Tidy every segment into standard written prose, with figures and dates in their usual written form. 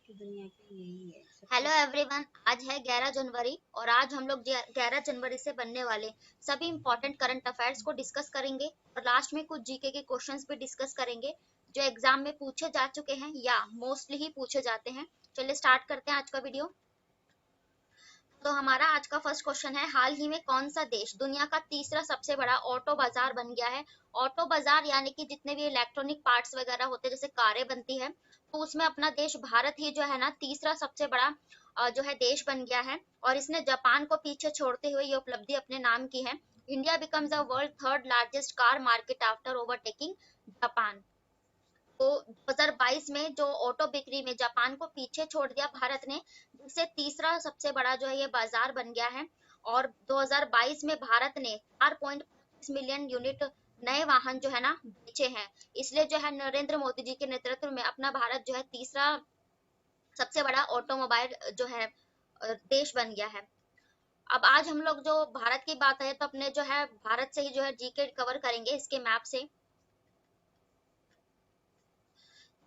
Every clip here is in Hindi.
दुनिया की यही है हेलो सबसे। एवरीवन, आज है 11 जनवरी और आज हम लोग 11 जनवरी से बनने वाले सभी इंपॉर्टेंट करंट अफेयर्स को डिस्कस करेंगे और लास्ट में कुछ जीके के क्वेश्चंस भी डिस्कस करेंगे जो एग्जाम में पूछे जा चुके हैं या मोस्टली ही पूछे जाते हैं। चलिए स्टार्ट करते हैं आज का वीडियो। तो हमारा आज का फर्स्ट क्वेश्चन है, हाल ही में कौन सा देश दुनिया का तीसरा सबसे बड़ा ऑटो बाजार बन गया है। ऑटो बाजार यानी कि जितने भी इलेक्ट्रॉनिक पार्ट्स वगैरह होते हैं जैसे कारें बनती है, तो उसमें अपना देश भारत ही जो है ना तीसरा सबसे बड़ा जो है देश बन गया है और इसने जापान को पीछे छोड़ते हुए ये उपलब्धि अपने नाम की है। India becomes the world third largest car market after overtaking Japan. तो 2022 में जो ऑटो बिक्री में जापान को पीछे छोड़ दिया भारत ने, जिससे तीसरा सबसे बड़ा जो है ये बाजार बन गया है। और 2022 में भारत ने 4.25 मिलियन यूनिट नए वाहन जो है ना बेचे हैं। इसलिए जो है नरेंद्र मोदी जी के नेतृत्व में अपना भारत जो है तीसरा सबसे बड़ा ऑटोमोबाइल जो है देश बन गया है। अब आज हम लोग जो भारत की बात है तो अपने जो है भारत से ही जो है जीके कवर करेंगे इसके मैप से।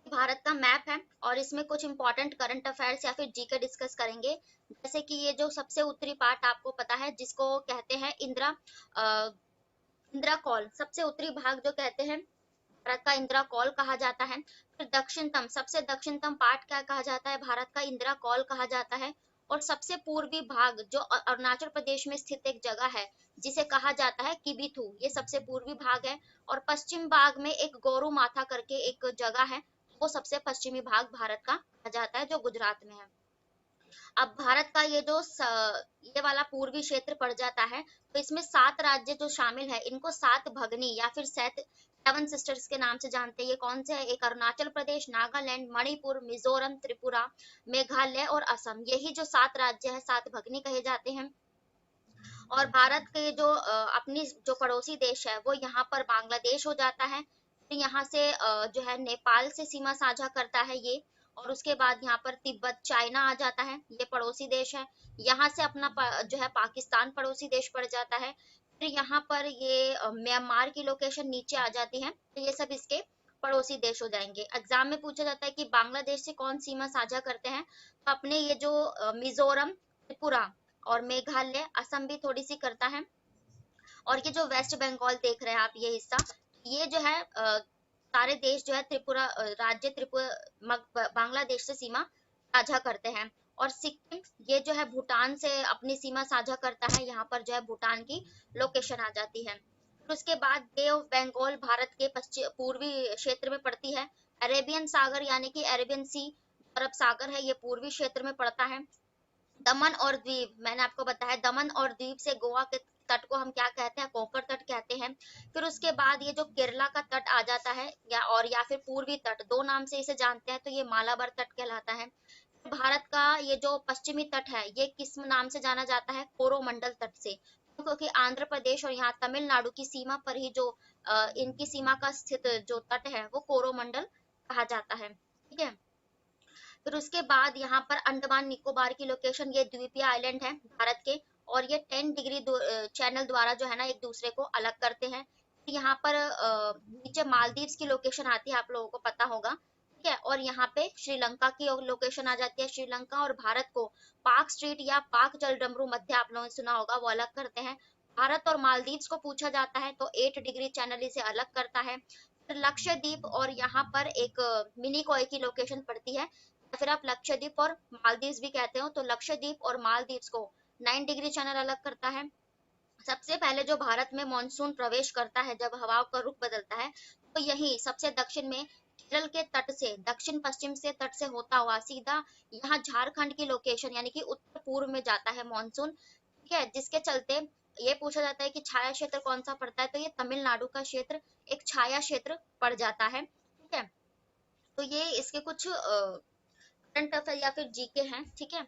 भारत का मैप है और इसमें कुछ इंपॉर्टेंट करंट अफेयर्स या फिर जीके डिस्कस करेंगे। जैसे कि ये जो सबसे उत्तरी पार्ट आपको पता है जिसको कहते हैं इंदिरा इंदिरा कॉल, सबसे उत्तरी भाग जो कहते हैं भारत का इंदिरा कॉल कहा जाता है। फिर दक्षिणतम, सबसे दक्षिणतम पार्ट क्या कहा जाता है, भारत का इंदिरा कॉल कहा जाता है। और सबसे पूर्वी भाग जो अरुणाचल प्रदेश में स्थित एक जगह है जिसे कहा जाता है किबिथु, ये सबसे पूर्वी भाग है। और पश्चिम भाग में एक गोरू माथा करके एक जगह है, वो सबसे पश्चिमी भाग भारत का कहा जाता है जो गुजरात में है। अब भारत का ये जो ये वाला पूर्वी क्षेत्र पड़ जाता है, तो इसमें 7 राज्य जो शामिल है इनको 7 भगनी या फिर 7 सिस्टर्स के नाम से जानते हैं। ये कौन से है, एक अरुणाचल प्रदेश, नागालैंड, मणिपुर, मिजोरम, त्रिपुरा, मेघालय और असम, यही जो 7 राज्य है 7 भगनी कहे जाते हैं। और भारत के जो अपनी जो पड़ोसी देश है वो यहाँ पर बांग्लादेश हो जाता है। फिर यहाँ से जो है नेपाल से सीमा साझा करता है ये। और उसके बाद यहाँ पर तिब्बत चाइना आ जाता है, ये पड़ोसी देश है। यहाँ से अपना जो है पाकिस्तान पड़ोसी देश पड़ जाता है। फिर यहाँ पर ये म्यांमार की लोकेशन नीचे आ जाती है, तो ये सब इसके पड़ोसी देश हो जाएंगे। एग्जाम में पूछा जाता है कि बांग्लादेश से कौन सीमा साझा करते हैं, तो अपने ये जो मिजोरम, त्रिपुरा और मेघालय, असम भी थोड़ी सी करता है। और ये जो वेस्ट बंगाल देख रहे हैं आप ये हिस्सा, ये जो है सारे देश जो है त्रिपुरा राज्य त्रिपुरा बांग्लादेश से सीमा साझा करते हैं। और सिक्किम ये जो है भूटान से अपनी सीमा साझा करता है, यहाँ पर जो है भूटान की लोकेशन आ जाती है। फिर उसके बाद बे ऑफ बंगाल भारत के पश्चिम पूर्वी क्षेत्र में पड़ती है। अरेबियन सागर यानी कि अरेबियन सी, अरब सागर है, ये पूर्वी क्षेत्र में पड़ता है। दमन और द्वीप, मैंने आपको बताया दमन और द्वीप से गोवा के तट को हम क्या कहते हैं, कोंकण तट कहते हैं। फिर उसके बाद ये जो केरला का तट आ जाता है या फिर पूर्वी तट, दो नाम से इसे जानते हैं, तो ये मालाबार तट कहलाता है। भारत का ये जो पश्चिमी तट है ये किस नाम से जाना जाता है, कोरोमंडल तट से, क्योंकि आंध्र प्रदेश और यहाँ तमिलनाडु की सीमा पर ही जो इनकी सीमा का स्थित जो तट है वो कोरोमंडल कहा जाता है। ठीक है। फिर उसके बाद यहाँ पर अंडमान निकोबार की लोकेशन, ये द्वीपीय आइलैंड है भारत के, और ये 10 डिग्री चैनल द्वारा जो है ना एक दूसरे को अलग करते हैं। यहाँ पर नीचे मालदीव्स की लोकेशन आती है, आप लोगों को पता होगा। ठीक है। और यहाँ पे श्रीलंका की लोकेशन आ जाती है। श्रीलंका और भारत को पाक स्ट्रीट या पाक जलडमरू मध्य, आप लोगों ने सुना होगा, वो अलग करते हैं। भारत और मालदीव्स को पूछा जाता है तो 8 डिग्री चैनल इसे अलग करता है। फिर लक्षद्वीप और यहाँ पर एक मिनी कोय की लोकेशन पड़ती है, या फिर आप लक्षद्वीप और मालदीव्स भी कहते हो, तो लक्षद्वीप और मालदीव्स को 9 डिग्री चैनल अलग करता है। सबसे पहले जो भारत में मानसून प्रवेश करता है जब हवाओं का रुख बदलता है, तो यही सबसे दक्षिण में केरल के तट से दक्षिण पश्चिम से तट से होता हुआ सीधा यहाँ झारखंड की लोकेशन यानी कि उत्तर पूर्व में जाता है मानसून। ठीक है। जिसके चलते ये पूछा जाता है कि छाया क्षेत्र कौन सा पड़ता है, तो ये तमिलनाडु का क्षेत्र एक छाया क्षेत्र पड़ जाता है। ठीक है। तो ये इसके कुछ करंट अफेयर या फिर जीके हैं। ठीक है।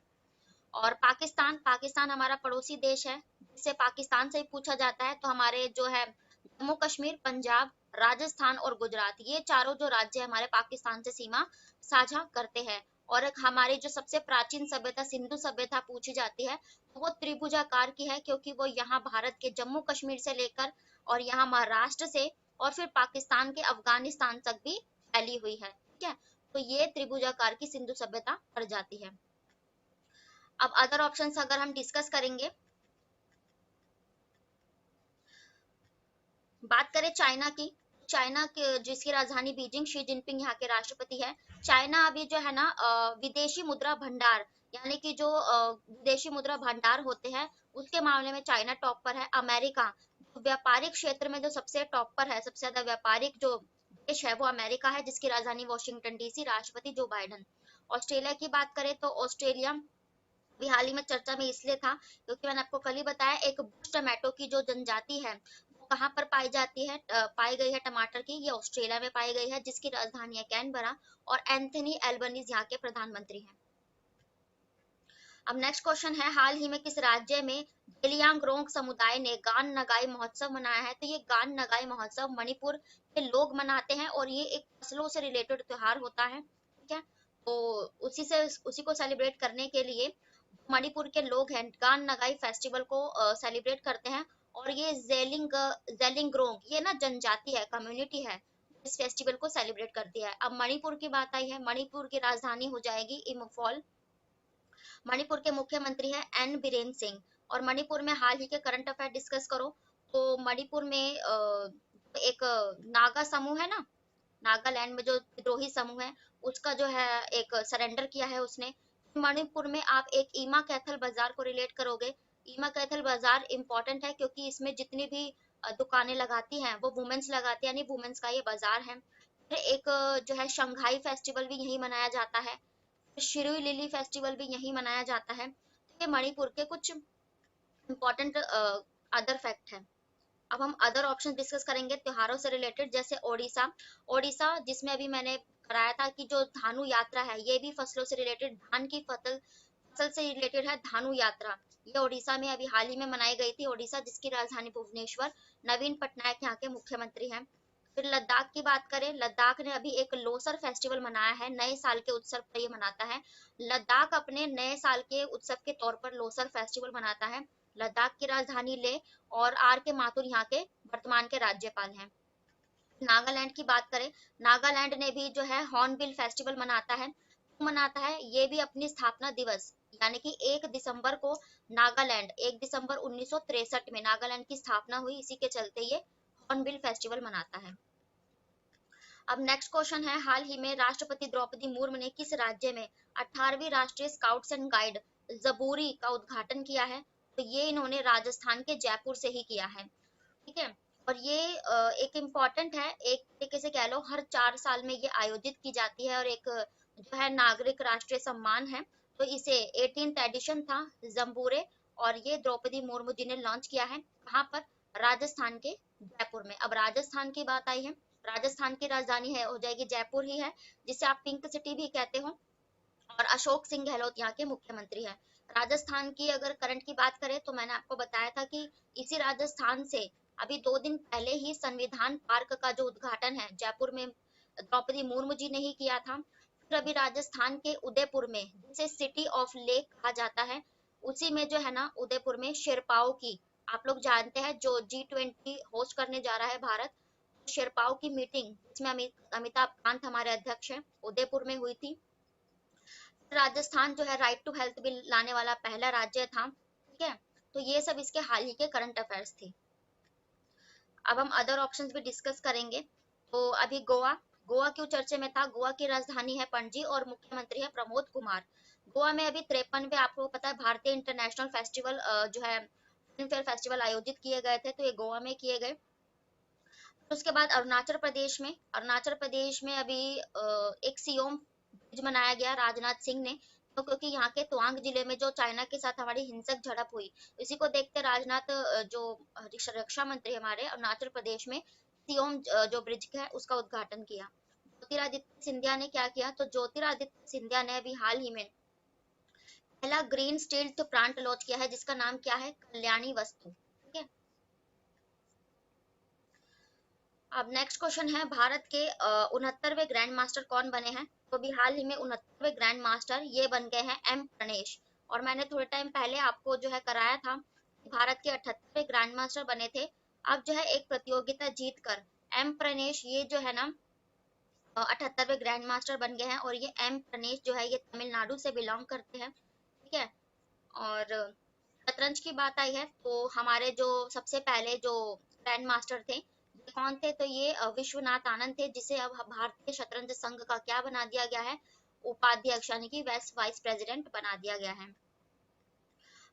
और पाकिस्तान, पाकिस्तान हमारा पड़ोसी देश है, जिससे पाकिस्तान से ही पूछा जाता है, तो हमारे जो है जम्मू कश्मीर, पंजाब, राजस्थान और गुजरात, ये चारों जो राज्य हमारे पाकिस्तान से सीमा साझा करते हैं। और एक हमारी जो सबसे प्राचीन सभ्यता सिंधु सभ्यता पूछी जाती है, तो वो त्रिभुजाकार की है, क्योंकि वो यहाँ भारत के जम्मू कश्मीर से लेकर और यहाँ महाराष्ट्र से और फिर पाकिस्तान के अफगानिस्तान तक भी फैली हुई है। ठीक है। तो ये त्रिभुजाकार की सिंधु सभ्यता पड़ जाती है। अब अदर ऑप्शंस अगर हम डिस्कस करेंगे, बात करें चाइना की, चाइना के जिसकी राजधानी बीजिंग, शी जिनपिंग यहाँ के राष्ट्रपति है। चाइना अभी जो है ना विदेशी मुद्रा भंडार, यानी कि जो विदेशी मुद्रा भंडार होते हैं उसके मामले में चाइना टॉप पर है। अमेरिका व्यापारिक क्षेत्र में जो सबसे टॉप पर है, सबसे ज्यादा व्यापारिक जो देश है वो अमेरिका है, जिसकी राजधानी वॉशिंगटन डीसी, राष्ट्रपति जो बाइडन। ऑस्ट्रेलिया की बात करें तो ऑस्ट्रेलिया भी हाल ही में चर्चा में इसलिए था क्योंकि मैंने आपको कल ही बताया एक बुश टमाटो की जो जनजाति है वो कहाँ पर पाई जाती है, पाई गई है टमाटर की, ये ऑस्ट्रेलिया में पाई गई है, जिसकी राजधानी है कैनबरा, और एंथनी एल्बनीज यहाँ के प्रधानमंत्री हैं। अब नेक्स्ट क्वेश्चन है, हाल ही में किस राज्य में जेलियांगरोंग समुदाय ने गान नगाई महोत्सव मनाया है? तो ये गान नगाई महोत्सव मणिपुर के लोग मनाते हैं और ये एक फसलों से रिलेटेड त्योहार होता है, ठीक है। तो उसी को सेलिब्रेट करने के लिए मणिपुर के लोग हैं गान नगाई फेस्टिवल को सेलिब्रेट करते हैं, और ये जेलिंगरोंग ये ना जनजाति है, कम्युनिटी है, इस फेस्टिवल को सेलिब्रेट करती है। अब मणिपुर की बात आई है, मणिपुर की राजधानी हो जाएगी इम्फॉल। मणिपुर के मुख्यमंत्री हैं एन बीरेन सिंह। और मणिपुर में हाल ही के करंट अफेयर डिस्कस करो तो मणिपुर में एक नागा समूह है ना, नागालैंड में जो विद्रोही समूह है उसका जो है एक सरेंडर किया है उसने। मणिपुर में आप एक ईमा कैथल बाजार को रिलेट करोगे। ईमा कैथल बाजार इंपॉर्टेंट है क्योंकि इसमें जितनी भी दुकानें लगाती हैं वो वुमेन्स लगाती है, यानी वुमेन्स का ये बाजार है। फिर एक जो है शंघाई फेस्टिवल भी यही मनाया जाता है, शिरुई लिली फेस्टिवल भी यही मनाया जाता है। तो ये मणिपुर के कुछ इंपॉर्टेंट अदर फैक्ट है। अब हम अदर ऑप्शन डिस्कस करेंगे त्योहारों से रिलेटेड, जैसे ओडिशा। ओडिशा जिसमें अभी मैंने कराया था कि जो धानु यात्रा है ये भी फसलों से रिलेटेड, धान की फसल से रिलेटेड है धानु यात्रा। ये ओडिशा में अभी हाल ही में मनाई गई थी, ओडिशा जिसकी राजधानी भुवनेश्वर, नवीन पटनायक यहाँ के मुख्यमंत्री हैं। फिर लद्दाख की बात करें, लद्दाख ने अभी एक लोसर फेस्टिवल मनाया है, नए साल के उत्सव पर ये मनाता है। लद्दाख अपने नए साल के उत्सव के तौर पर लोसर फेस्टिवल मनाता है। लद्दाख की राजधानी ले, और आर के माथुर यहाँ के वर्तमान के राज्यपाल हैं। नागालैंड की बात करें, नागालैंड ने भी जो है हॉर्नबिल फेस्टिवल मनाता है। मनाता है ये भी अपनी स्थापना दिवस यानी कि 1 दिसंबर को, नागालैंड 1 दिसंबर 1963 में नागालैंड की स्थापना हुई, इसी के चलते ये हॉर्नबिल फेस्टिवल मनाता है। अब नेक्स्ट क्वेश्चन है, हाल ही में राष्ट्रपति द्रौपदी मुर्मू ने किस राज्य में 18वीं राष्ट्रीय स्काउट्स एंड गाइड जबूरी का उद्घाटन किया है? तो ये इन्होंने राजस्थान के जयपुर से ही किया है, ठीक है। और ये एक इम्पॉर्टेंट है, एक तरीके से कह लो हर 4 साल में ये आयोजित की जाती है, और एक जो है नागरिक राष्ट्रीय सम्मान है। तो इसे 18th एडिशन था जम्बूरे, और ये द्रौपदी मुर्मू जी ने लॉन्च किया है, कहाँ पर? राजस्थान के जयपुर में। अब राजस्थान की बात आई है, राजस्थान की राजधानी है हो जाएगी जयपुर ही है, जिसे आप पिंक सिटी भी कहते हो, और अशोक सिंह गहलोत यहाँ के मुख्यमंत्री हैं। राजस्थान की अगर करंट की बात करें तो मैंने आपको बताया था कि इसी राजस्थान से अभी 2 दिन पहले ही संविधान पार्क का जो उद्घाटन है जयपुर में द्रौपदी मुर्मू जी ने ही किया था। फिर अभी राजस्थान के उदयपुर में, जिसे सिटी ऑफ लेक कहा जाता है, उसी में जो है ना उदयपुर में शेरपाओ की, आप लोग जानते हैं जो G20 होस्ट करने जा रहा है भारत, शेरपाओ की मीटिंग जिसमें अमिताभ कांत हमारे अध्यक्ष हैं उदयपुर में हुई थी। राजस्थान जो है राइट टू हेल्थ बिल लाने वाला पहला राज्य था, ठीक है। तो ये सब इसके हाल ही के करंट अफेयर्स थे। अब हम अदर ऑप्शंस भी डिस्कस करेंगे। तो अभी गोवा, गोवा क्यों चर्चे में था? गोवा की राजधानी है पणजी और मुख्यमंत्री है प्रमोद कुमार। गोवा में अभी 53वें, आपको पता है, भारतीय इंटरनेशनल फेस्टिवल जो है फिल्म फेयर फेस्टिवल आयोजित किए गए थे, तो ये गोवा में किए गए। उसके बाद अरुणाचल प्रदेश में, अरुणाचल प्रदेश में अभी एक सियोम ब्रिज बनाया गया राजनाथ सिंह ने, तो क्योंकि यहाँ के तवांग जिले में जो चाइना के साथ हमारी हिंसक झड़प हुई, इसी को देखते राजनाथ जो रक्षा मंत्री हमारे अरुणाचल प्रदेश में सियोम जो ब्रिज है उसका उद्घाटन किया। ज्योतिरादित्य सिंधिया ने क्या किया? तो ज्योतिरादित्य सिंधिया ने अभी हाल ही में पहला ग्रीन स्टील प्लांट लॉन्च किया है, जिसका नाम क्या है? कल्याणी वस्तु, ठीक है। अब नेक्स्ट क्वेश्चन है, भारत के 69वें ग्रैंड मास्टर कौन बने हैं? तो अभी हाल ही में 69वें ग्रैंड मास्टर ये बन गए हैं एम प्रणेश। और मैंने थोड़े टाइम पहले आपको जो है कराया था, भारत के 78वें ग्रैंड मास्टर बने थे। अब जो है एक प्रतियोगिता जीत कर एम प्रणेश ये जो है ना 78वें ग्रैंड मास्टर बन गए हैं। और ये एम प्रणेश जो है ये तमिलनाडु से बिलोंग करते हैं, ठीक है। और शतरंज की बात आई है तो हमारे जो सबसे पहले जो ग्रैंड मास्टर थे ये कौन थे, तो ये विश्वनाथ आनंद थे, जिसे अब भारतीय शतरंज संघ का क्या बना दिया गया है, उपाध्यक्ष यानी कि वाइस प्रेसिडेंट बना दिया गया है।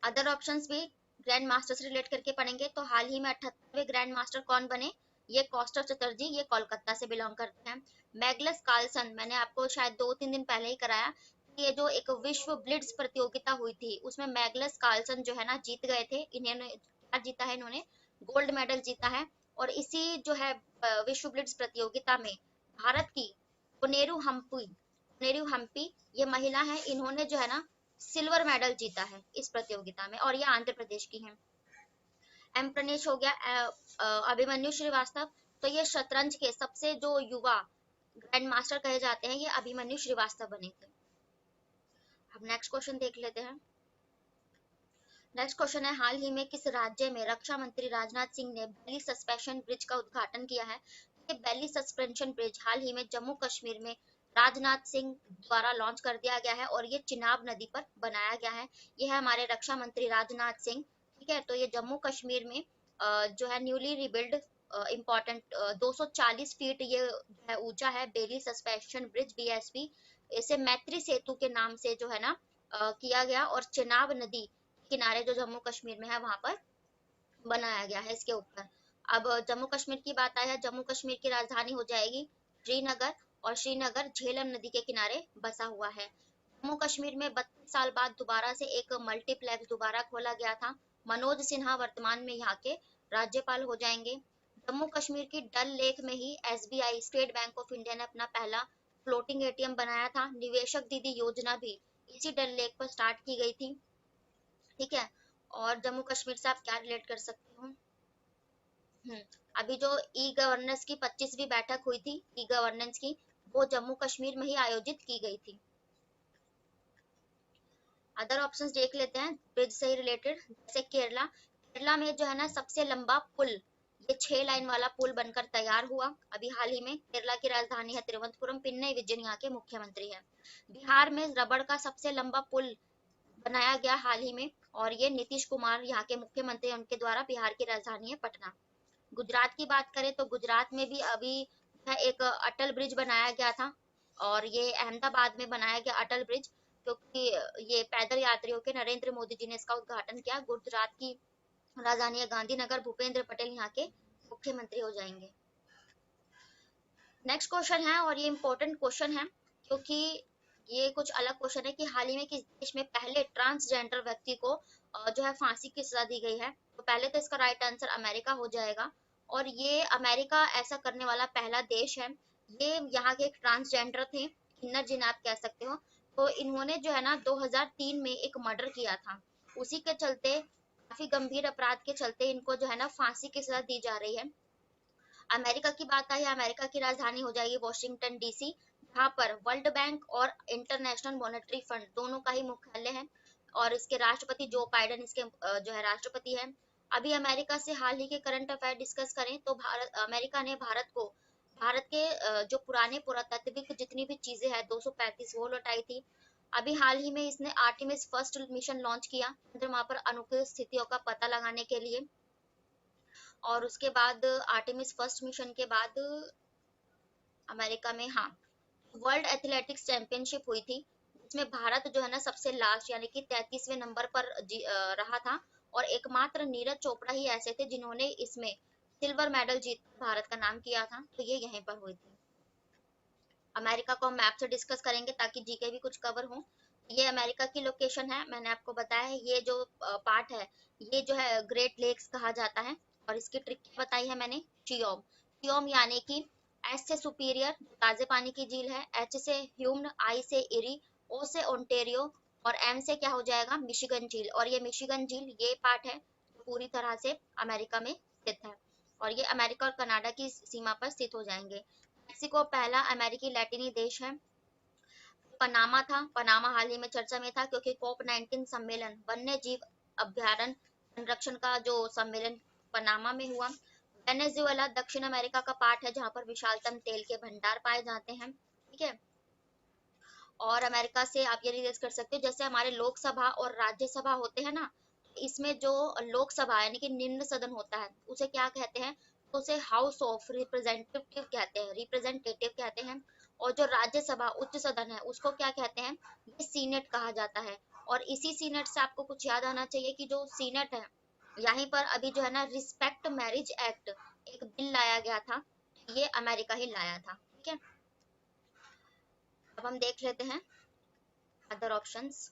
अदर ऑप्शंस भी ग्रैंड मास्टर से रिलेट करके पढ़ेंगे तो हाल ही में 78वें ग्रैंड मास्टर कौन बने, ये कौस्तव चटर्जी, ये कोलकाता से बिलोंग करते हैं। मैग्नस कार्लसन, मैंने आपको शायद 2-3 दिन पहले ही कराया, ये जो एक विश्व ब्लिट्ज प्रतियोगिता हुई थी उसमें मैग्नस कार्लसन जो है ना जीत गए थे। इन्होंने क्या जीता है, इन्होंने गोल्ड मेडल जीता है। और इसी जो है विश्व ब्लिट्ज प्रतियोगिता में भारत की पुनेरु हम्पी ये महिला है, इन्होंने जो है ना सिल्वर मेडल जीता है इस प्रतियोगिता में, और ये आंध्र प्रदेश की हैं। एम प्रणेश हो गया। अभिमन्यु श्रीवास्तव, तो ये शतरंज के सबसे जो युवा ग्रैंड मास्टर कहे जाते हैं, ये अभिमन्यु श्रीवास्तव बने थे। अब नेक्स्ट क्वेश्चन देख लेते हैं। नेक्स्ट क्वेश्चन है, हाल ही में किस राज्य में रक्षा मंत्री राजनाथ सिंह ने बेली सस्पेंशन ब्रिज का उद्घाटन किया है। ये बेली सस्पेंशन ब्रिज हाल ही में जम्मू कश्मीर में राजनाथ सिंह द्वारा लॉन्च कर दिया गया है और ये चिनाब नदी पर बनाया गया है। ये है हमारे रक्षा मंत्री राजनाथ सिंह, ठीक है। तो ये जम्मू कश्मीर में जो है न्यूली रिबिल्ड इम्पोर्टेंट 240 फीट ये है ऊंचा है बेली सस्पेंशन ब्रिज बीएसपी। इसे मैत्री सेतु के नाम से जो है ना किया गया, और चिनाब नदी किनारे जो जम्मू कश्मीर में है वहां पर बनाया गया है इसके ऊपर। अब जम्मू कश्मीर की बात आई है, जम्मू कश्मीर की राजधानी हो जाएगी श्रीनगर, और श्रीनगर झेलम नदी के किनारे बसा हुआ है। जम्मू कश्मीर में 32 साल बाद दोबारा से एक मल्टीप्लेक्स दोबारा खोला गया था। मनोज सिन्हा वर्तमान में यहाँ के राज्यपाल हो जाएंगे। जम्मू कश्मीर की डल लेक में ही SBI State Bank of India ने अपना पहला फ्लोटिंग एटीएम बनाया था। निवेशक दीदी योजना भी इसी डल लेक पर स्टार्ट की गई थी, ठीक है। और जम्मू कश्मीर से आप क्या रिलेट कर सकते हो। अभी जो ई गवर्नेंस की 25वीं बैठक हुई थी ई गवर्नेंस की, वो जम्मू कश्मीर में ही आयोजित की गई थी। अदर ऑप्शंस देख लेते हैं ब्रिज से रिलेटेड, जैसे केरला। केरला में जो है ना सबसे लंबा पुल, ये 6 लाइन वाला पुल बनकर तैयार हुआ अभी हाल ही में। केरला की राजधानी है तिरुवनंतपुरम, पिन्नई विजयन यहाँ के मुख्यमंत्री हैं। बिहार में रबड़ का सबसे लंबा पुल बनाया गया हाल ही में, और ये नीतीश कुमार यहाँ के मुख्यमंत्री हैं, उनके द्वारा। बिहार की राजधानी है पटना। गुजरात की बात करें तो गुजरात में भी अभी एक अटल ब्रिज बनाया गया था, और ये अहमदाबाद में बनाया गया अटल ब्रिज, क्योंकि ये पैदल यात्रियों के नरेंद्र मोदी जी ने इसका उद्घाटन किया। गुजरात की राजधानी है गांधीनगर, भूपेंद्र पटेल यहाँ के मुख्यमंत्री हो जाएंगे। नेक्स्ट क्वेश्चन है, और ये इंपॉर्टेंट क्वेश्चन है क्योंकि ये कुछ अलग क्वेश्चन है कि हाल ही में किस देश में पहले ट्रांसजेंडर व्यक्ति को जो है फांसी की सजा दी गई है। तो पहले तो इसका राइट आंसर अमेरिका हो जाएगा, और ये अमेरिका ऐसा करने वाला पहला देश है। ये यहाँ के एक ट्रांसजेंडर थे, किन्नर जिन्हें आप कह सकते हो। तो इन्होंने जो है ना 2003 में एक मर्डर किया था, उसी के चलते काफी गंभीर अपराध के चलते इनको जो है ना फांसी की सजा दी जा रही है। अमेरिका की बात आई, अमेरिका की राजधानी हो जाएगी वॉशिंगटन डीसी, जहाँ पर वर्ल्ड बैंक और इंटरनेशनल मॉनेटरी फंड दोनों का ही मुख्यालय है, और इसके राष्ट्रपति जो बाइडेन इसके जो है राष्ट्रपति है। अभी अमेरिका से हाल ही के करंट अफेयर डिस्कस करें तो अमेरिका ने भारत के जो पुराने पुरातात्विक जितनी भी चीजें हैं 235 वो लौटाई थी। अभी हाल ही में इसने आर्टेमिस फर्स्ट मिशन लॉन्च किया चंद्रमा पर अनुकूल स्थितियों का पता लगाने के लिए। और उसके बाद आर्टेमिस फर्स्ट मिशन के बाद अमेरिका में, हाँ, वर्ल्ड एथलेटिक्स चैंपियनशिप हुई थी, जिसमें भारत जो है ना सबसे लास्ट यानी कि 33वें नंबर पर रहा था, और एकमात्र नीरज चोपड़ा ही ऐसे थे जिन्होंने इसमें सिल्वर मेडल जीत भारत का नाम किया था। तो ये यहीं पर हुई थी। अमेरिका को हम मैप से डिस्कस करेंगे ताकि जीके भी कुछ कवर हो। ये अमेरिका की लोकेशन है, मैंने आपको बताया है। ये जो पार्ट है ये जो है ग्रेट लेक्स कहा जाता है, और इसकी ट्रिक बताई है मैंने, चियोम। चियोम यानी कि एस से सुपीरियर ताजे पानी की झील है, एच से ह्यूम्न, आई से इरी, ओ से ओंटेरियो, और एम से क्या हो जाएगा मिशिगन झील। और ये मिशिगन झील ये पार्ट है जो पूरी तरह से अमेरिका में स्थित है, और ये अमेरिका और कनाडा की सीमा पर स्थित हो जाएंगे। मेक्सिको पहला अमेरिकी लैटिनी देश है। पनामा था, पनामा हाल ही में चर्चा में था क्योंकि कोप 19 सम्मेलन वन्य जीव अभ्यारण्य संरक्षण का जो सम्मेलन पनामा में हुआ। वेनेजुएला दक्षिण अमेरिका का पार्ट है जहां पर विशालतम तेल के भंडार पाए जाते हैं, ठीक है। और अमेरिका से आप ये रिलेट कर सकते हो, जैसे हमारे लोकसभा और राज्यसभा होते हैं ना, इसमें जो लोकसभा यानी कि निम्न सदन होता है उसे क्या कहते हैं, तो उसे हाउस ऑफ रिप्रेजेंटेटिव कहते हैं, रिप्रेजेंटेटिव कहते हैं। और जो राज्यसभा उच्च सदन है उसको क्या कहते हैं, ये सीनेट कहा जाता है। और इसी सीनेट से आपको कुछ याद आना चाहिए कि जो सीनेट है, यहीं पर अभी जो है ना रिस्पेक्ट मैरिज एक्ट एक बिल लाया गया था, ये अमेरिका ही लाया था, ठीक है। अब हम देख लेते हैं अदर ऑप्शंस।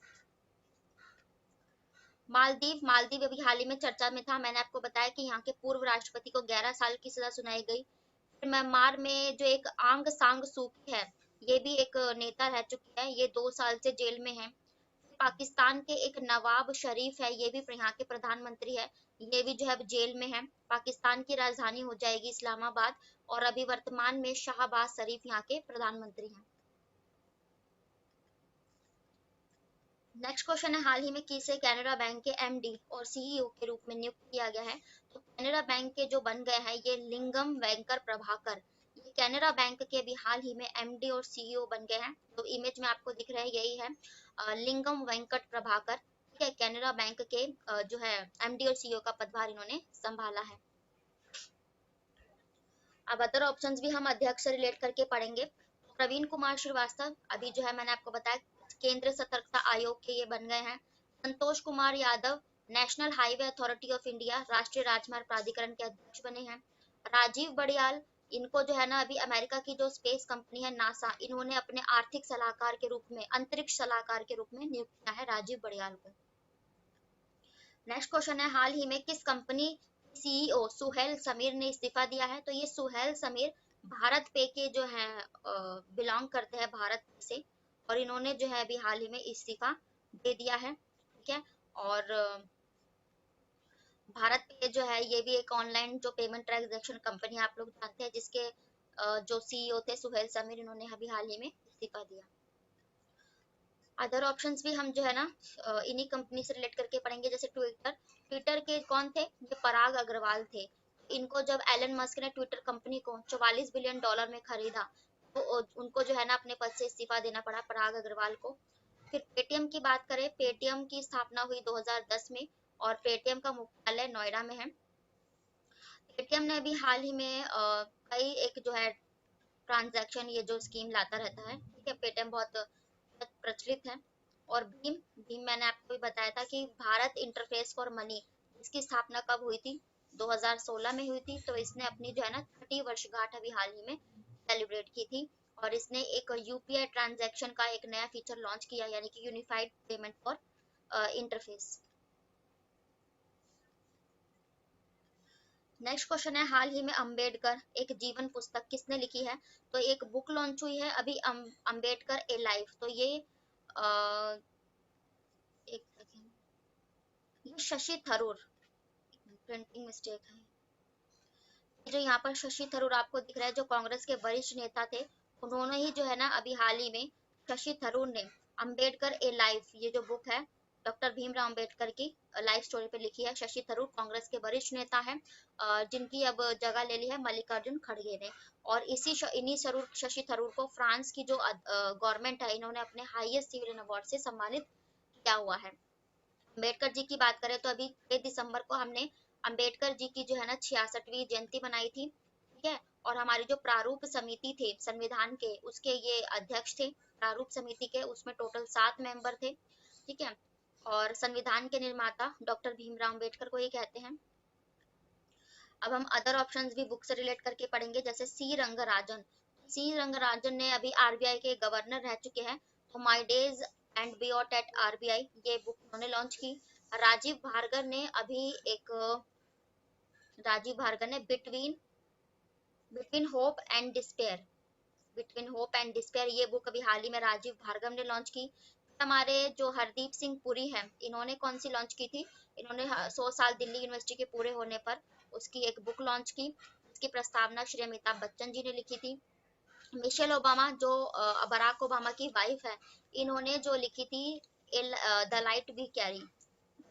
मालदीव, मालदीव अभी हाल ही में चर्चा में था, मैंने आपको बताया कि यहाँ के पूर्व राष्ट्रपति को 11 साल की सजा सुनाई गई। फिर म्यांमार में जो एक आंग सांग सूकी है, ये भी एक नेता रह चुकी है, ये 2 साल से जेल में है। पाकिस्तान के एक नवाब शरीफ है, ये भी यहाँ के प्रधानमंत्री है, ये भी जो है अब जेल में है। पाकिस्तान की राजधानी हो जाएगी इस्लामाबाद, और अभी वर्तमान में शाहबाज शरीफ यहाँ के प्रधानमंत्री हैं। नेक्स्ट क्वेश्चन है, हाल ही में किसे कैनरा बैंक के एमडी और सीईओ के रूप में नियुक्त किया गया है, तो कैनरा बैंक के जो बन गए हैं ये लिंगम वेंकर प्रभाकर, ये कैनरा बैंक के भी हाल ही में एमडी और सीईओ बन गए हैं। तो इमेज में आपको दिख रहा है यही है, लिंगम वेंकट प्रभाकर, ठीक है। कैनरा बैंक के जो है एमडी और सीईओ का पदभार इन्होंने संभाला है। अब अदर ऑप्शंस भी हम अध्यक्ष से रिलेट करके पढ़ेंगे। प्रवीण कुमार श्रीवास्तव अभी जो है मैंने आपको बताया केंद्रीय सतर्कता आयोग के ये बन गए हैं। Santosh Kumar Yadav National Highway Authority of India राष्ट्रीय राजमार्ग प्राधिकरण के अध्यक्ष बने हैं। राजीव बड़ियाल, इनको जो है ना अभी अमेरिका की जो स्पेस कंपनी है नासा, इन्होंने अपने आर्थिक सलाहकार के रूप में, अंतरिक्ष सलाहकार के रूप में नियुक्त किया है राजीव बड़ियाल को। नेक्स्ट क्वेश्चन है, हाल ही में किस कंपनी सीईओ सुहेल समीर ने इस्तीफा दिया है, तो ये सुहेल समीर भारत पे के जो है बिलोंग करते हैं, भारत से, और इन्होंने जो है अभी हाल ही में इस्तीफा दे दिया है, ठीक है। और भारत पे जो है ये भी एक ऑनलाइन जो पेमेंट ट्रांजैक्शन कंपनी आप लोग जानते हैं, जिसके जो सीईओ थे सुहेल समीर, इन्होंने अभी हाल ही में इस्तीफा दिया। अदर ऑप्शंस भी हम जो है ना इन्हीं कंपनी से रिलेट करके पढ़ेंगे, जैसे ट्विटर, ट्विटर के कौन थे, ये पराग अग्रवाल थे। इनको जब एलन मस्क ने ट्विटर कंपनी को 44 बिलियन डॉलर में खरीदा, तो उनको जो है ना अपने पद से इस्तीफा देना पड़ा पराग अग्रवाल को। फिर पेटीएम की बात करें, पेटीएम की स्थापना हुई 2010 में, और पेटीएम का मुख्यालय नोएडा में है। पेटीएम ने अभी हाल ही में कई एक जो है ट्रांजैक्शन, ये जो स्कीम लाता रहता है, ठीक है। पेटीएम बहुत प्रचलित है। और भीम, भीम मैंने आपको भी बताया था कि भारत इंटरफेस फॉर मनी, इसकी स्थापना कब हुई थी, 2016 में हुई थी। तो इसने अपनी जो है ना 30 वर्षगांठ अभी हाल ही में सेलिब्रेट की थी। और इसने एक यूपीआई ट्रांजैक्शन का एक नया फीचर लॉन्च किया, यानी कि unified payment for interface. Next question है, हाल ही में अंबेडकर एक जीवन पुस्तक किसने लिखी है, तो एक बुक लॉन्च हुई है अभी अंबेडकर ए लाइफ, तो ये एक सेकेंड, ये शशि थरूर, प्रिंटिंग मिस्टेक है, जो यहाँ पर शशि थरूर आपको दिख रहा है, जो कांग्रेस के वरिष्ठ नेता थे, उन्होंने ही जो है ना अभी हाल ही में शशि थरूर ने अंबेडकर ए लाइफ, ये जो बुक है डॉक्टर भीमराव अंबेडकर की लाइफ स्टोरी पे लिखी है। शशि थरूर कांग्रेस के वरिष्ठ नेता हैं, जिनकी अब जगह ले ली है मल्लिकार्जुन खड़गे ने। और इन्हीं शशि थरूर को फ्रांस की जो गवर्नमेंट है, इन्होंने अपने हाईएस्ट सिविलियन अवार्ड से सम्मानित किया हुआ है। अम्बेडकर जी की बात करें तो अभी 6 दिसंबर को हमने अम्बेडकर जी की जो है ना 66वीं जयंती मनाई थी, ठीक है। और हमारी जो प्रारूप समिति थे संविधान के, उसके ये अध्यक्ष थे प्रारूप समिति के, उसमें टोटल 7 मेंबर थे, ठीक है। और संविधान के निर्माता डॉक्टर भीमराव अम्बेडकर को ये कहते हैं। अब हम अदर ऑप्शंस भी बुक से रिलेट करके पढ़ेंगे, जैसे सी रंगराजन, सी रंगराजन ने अभी आरबीआई के गवर्नर रह चुके हैं, तो my days and beyond at RBI, ये बुक उन्होंने लॉन्च की। राजीव भार्गव ने अभी एक राजीव भार्गव ने between between hope and despair, between hope and despair, ये बुक अभी हाल ही में राजीव भार्गव ने लॉन्च की। हमारे जो हरदीप सिंह पुरी हैं, इन्होंने कौन सी लॉन्च की थी, इन्होंने 100 साल दिल्ली यूनिवर्सिटी के पूरे होने पर उसकी एक बुक लॉन्च की, इसकी प्रस्तावना श्री अमिताभ बच्चन जी ने लिखी थी। मिशेल ओबामा, जो बराक ओबामा की वाइफ है, इन्होंने जो लिखी थी the light we carry,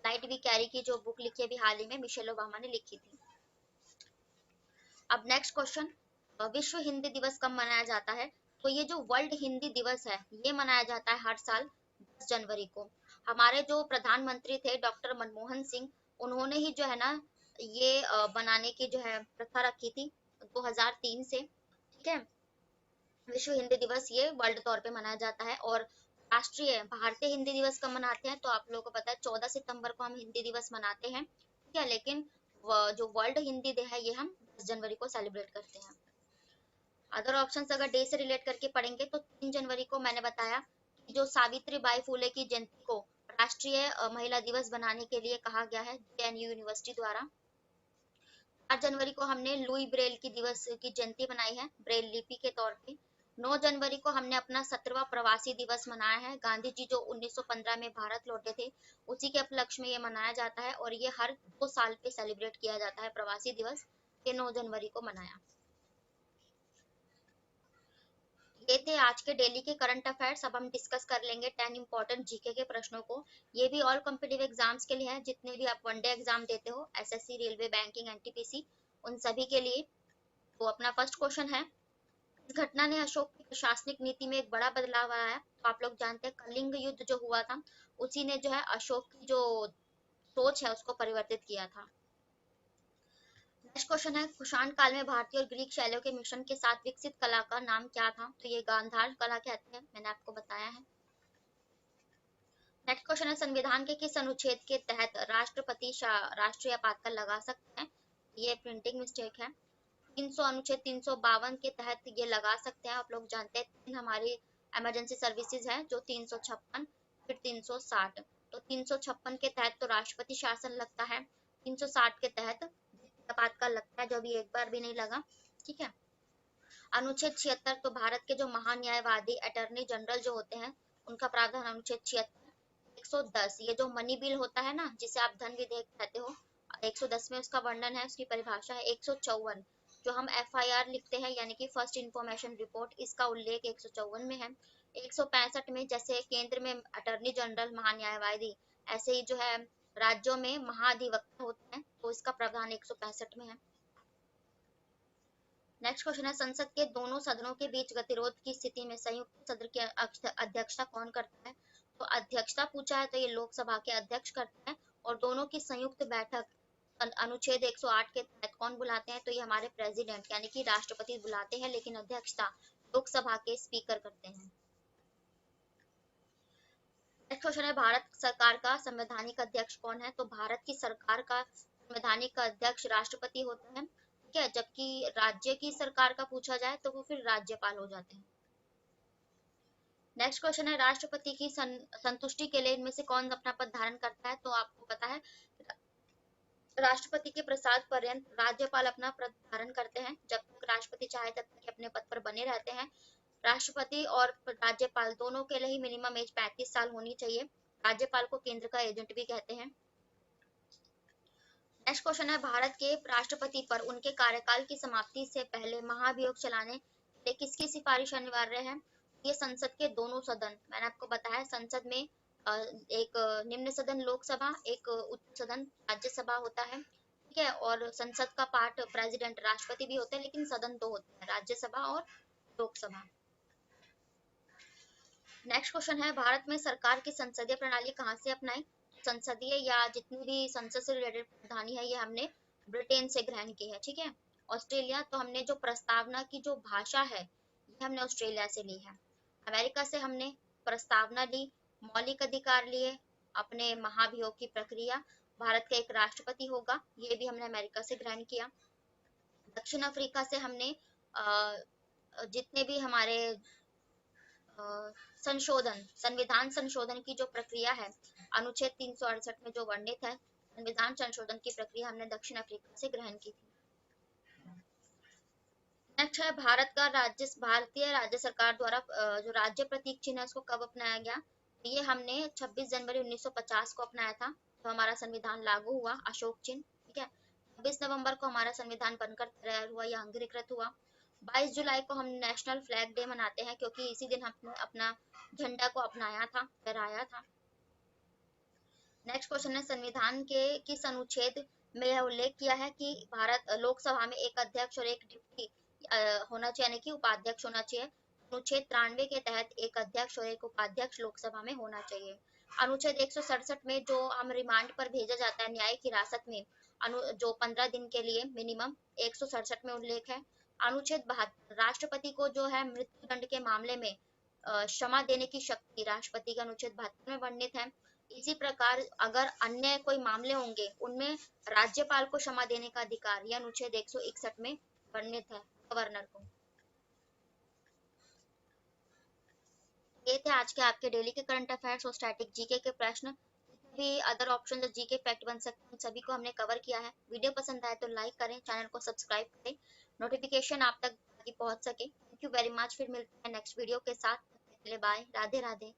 light we carry की जो बुक लिखी है अभी हाल ही में मिशेल ओबामा ने लिखी थी। अब नेक्स्ट क्वेश्चन, विश्व हिंदी दिवस कब मनाया जाता है? तो ये जो वर्ल्ड हिंदी दिवस है ये मनाया जाता है हर साल 10 जनवरी को। हमारे जो प्रधानमंत्री थे डॉक्टर मनमोहन सिंह, उन्होंने ही जो है ना ये बनाने की जो है प्रथा रखी थी 2003 से, ठीक है। विश्व हिंदी दिवस ये वर्ल्ड तौर पे मनाया जाता है। और राष्ट्रीय भारतीय हिंदी दिवस कब मनाते हैं? तो आप लोगों को पता है 14 सितंबर को हम हिंदी दिवस मनाते हैं, ठीक है। लेकिन जो वर्ल्ड हिंदी डे है ये हम 10 जनवरी को सेलिब्रेट करते हैं। अदर ऑप्शंस अगर डे से रिलेट करके पढ़ेंगे तो 3 जनवरी को मैंने बताया कि जो सावित्री बाई फुले की जयंती को राष्ट्रीय महिला दिवस बनाने के लिए कहा गया है जेएनयू यूनिवर्सिटी द्वारा। 8 जनवरी को हमने लुई ब्रेल की दिवस की जयंती मनाई है ब्रेल लिपि के तौर पे। 9 जनवरी को हमने अपना 17वां प्रवासी दिवस मनाया है। गांधी जी जो 1915 में भारत लौटे थे उसी के उपलक्ष्य में ये मनाया जाता है और ये हर 2 साल पे सेलिब्रेट किया जाता है प्रवासी दिवस। ये 9 जनवरी को मनाया। ये थे आज के डेली के करंट अफेयर्स। अब हम डिस्कस कर लेंगे 10 इंपॉर्टेंट जीके के प्रश्नों को। ये भी ऑल कॉम्पिटिटिव एग्जाम्स के लिए है, जितने भी आप वनडे एग्जाम देते हो, एसएससी, रेलवे, बैंकिंग, एनटीपीसी, उन सभी के लिए। तो अपना फर्स्ट क्वेश्चन है, इस घटना ने अशोक की प्रशासनिक नीति में एक बड़ा बदलाव आया है? तो आप लोग जानते हैं कलिंग युद्ध जो हुआ था उसी ने जो है अशोक की जो सोच है उसको परिवर्तित किया था। नेक्स्ट क्वेश्चन है, कुषाण काल में भारतीय और ग्रीक शैलियों के मिश्रण के साथ विकसित कला का नाम क्या था? तो ये गांधार कला कहते हैं, मैंने आपको बताया है। नेक्स्ट क्वेश्चन है, संविधान के किस अनुच्छेद के तहत राष्ट्रपति राष्ट्रीय आपातकाल लगा सकते हैं? ये प्रिंटिंग मिस्टेक है। 300 अनुच्छेद 352 के तहत ये लगा सकते हैं। आप लोग जानते हैं तीन हमारी इमरजेंसी सर्विसेज है, जो 356 फिर 360। तो 356 के तहत तो राष्ट्रपति शासन लगता है, 360 के तहत आपातकाल लगता है, जो अभी एक बार भी नहीं लगा, ठीक है। अनुच्छेद 76 तो भारत के जो महान्यायवादी अटॉर्नी जनरल जो होते हैं उनका प्रावधान अनुच्छेद 76। 110 ये जो मनी बिल होता है ना जिसे आप धन विधेयक कहते हो, 110 में उसका वर्णन है, उसकी परिभाषा है। 154 जो हम एफआईआर लिखते हैं यानी कि फर्स्ट इंफॉर्मेशन रिपोर्ट, इसका उल्लेख 154 में है। 165 में जैसे केंद्र में अटॉर्नी जनरल महान्यायवादी, ऐसे ही जो है राज्यों में महाधिवक्ता होते हैं, तो इसका प्रावधान 165 में है। नेक्स्ट क्वेश्चन है, संसद के दोनों सदनों के बीच गतिरोध की स्थिति में संयुक्त सदन की अध्यक्षता कौन करता है? तो अध्यक्षता पूछा है तो ये लोकसभा के अध्यक्ष करते हैं। और दोनों की संयुक्त बैठक अनुच्छेद 108 के तहत कौन बुलाते हैं? तो ये हमारे प्रेसिडेंट यानी कि राष्ट्रपति बुलाते हैं, लेकिन अध्यक्षता लोकसभा के स्पीकर करते हैं। नेक्स्ट क्वेश्चन है, भारत सरकार का संवैधानिक अध्यक्ष कौन है? तो भारत की सरकार का संवैधानिक अध्यक्ष राष्ट्रपति होता है, ठीक है। जबकि राज्य की सरकार का पूछा जाए तो वो फिर राज्यपाल हो जाते हैं। नेक्स्ट क्वेश्चन है, राष्ट्रपति की संतुष्टि के लिए इनमें से कौन अपना पद धारण करता है? तो आपको पता है राष्ट्रपति के प्रसाद पर्यंत राज्यपाल अपना पद धारण करते हैं। जब तक राष्ट्रपति चाहे तब तक अपने पद पर बने रहते हैं। राष्ट्रपति और राज्यपाल दोनों के लिए ही मिनिमम एज 35 साल होनी चाहिए। राज्यपाल को केंद्र का एजेंट भी कहते हैं। नेक्स्ट क्वेश्चन है, भारत के राष्ट्रपति पर उनके कार्यकाल की समाप्ति से पहले महाभियोग चलाने के लिए किसकी सिफारिश अनिवार्य है? ये संसद के दोनों सदन, मैंने आपको बताया संसद में एक निम्न सदन लोकसभा, एक उच्च सदन राज्यसभा होता है, ठीक है। और संसद का पार्ट प्रेसिडेंट राष्ट्रपति भी होते हैं, लेकिन सदन दो होते हैं, राज्यसभा और लोकसभा। नेक्स्ट क्वेश्चन है, भारत में सरकार की संसदीय प्रणाली कहाँ से अपनाई? संसदीय या जितनी भी संसद से रिलेटेड प्रधानी है ये हमने ब्रिटेन से ग्रहण की है, ठीक है। ऑस्ट्रेलिया तो हमने जो प्रस्तावना की जो भाषा है ये हमने ऑस्ट्रेलिया से ली है। अमेरिका से हमने प्रस्तावना ली, मौलिक अधिकार लिए, अपने महाभियोग की प्रक्रिया, भारत का एक राष्ट्रपति होगा, ये भी हमने अमेरिका से ग्रहण किया। दक्षिण अफ्रीका से हमने जितने भी हमारे संशोधन, संविधान संशोधन की जो प्रक्रिया है अनुच्छेद 368 में जो वर्णित है संविधान संशोधन की प्रक्रिया, हमने दक्षिण अफ्रीका से ग्रहण की थी। नेक्स्ट है, भारतीय राज्य सरकार द्वारा जो राज्य प्रतीक चिन्ह है उसको कब अपनाया गया? ये हमने 26 जनवरी 1950 को अपनाया था, तो हमारा संविधान लागू हुआ अशोक चिन्ह, ठीक है। 26 नवंबर को हमारा संविधान बनकर तैयार हुआ या अंगीकृत हुआ। 22 जुलाई को हम नेशनल फ्लैग डे मनाते हैं क्योंकि इसी दिन हमने अपना झंडा को अपनाया था, फहराया था। नेक्स्ट क्वेश्चन है, संविधान के किस अनुच्छेद में यह उल्लेख किया है कि भारत लोकसभा में एक अध्यक्ष और एक डिप्टी होना चाहिए, यानी कि उपाध्यक्ष होना चाहिए। अनुच्छेद 93 के तहत एक अध्यक्ष और एक उपाध्यक्ष लोकसभा में होना चाहिए। अनुच्छेद 167 में जो हम रिमांड पर भेजा जाता है न्यायिक हिरासत में, जो 15 दिन के लिए मिनिमम, 167 में उल्लेख है। अनुच्छेद 72 राष्ट्रपति को जो है मृत्यु दंड के मामले में क्षमा देने की शक्ति राष्ट्रपति के अनुच्छेद 72 में वर्णित है। इसी प्रकार अगर अन्य कोई मामले होंगे उनमें राज्यपाल को क्षमा देने का अधिकार यह अनुच्छेद 161 में वर्णित है गवर्नर को। ये थे आज के आपके डेली के करंट अफेयर्स और स्टैटिक जीके के प्रश्न। भी अदर ऑप्शन जो जीके फैक्ट बन सकते हैं उन सभी को हमने कवर किया है। वीडियो पसंद आए तो लाइक करें, चैनल को सब्सक्राइब करें, नोटिफिकेशन आप तक ताकि पहुंच सके। Thank you very much. फिर मिलते हैं नेक्स्ट वीडियो के साथ। बाय, राधे राधे।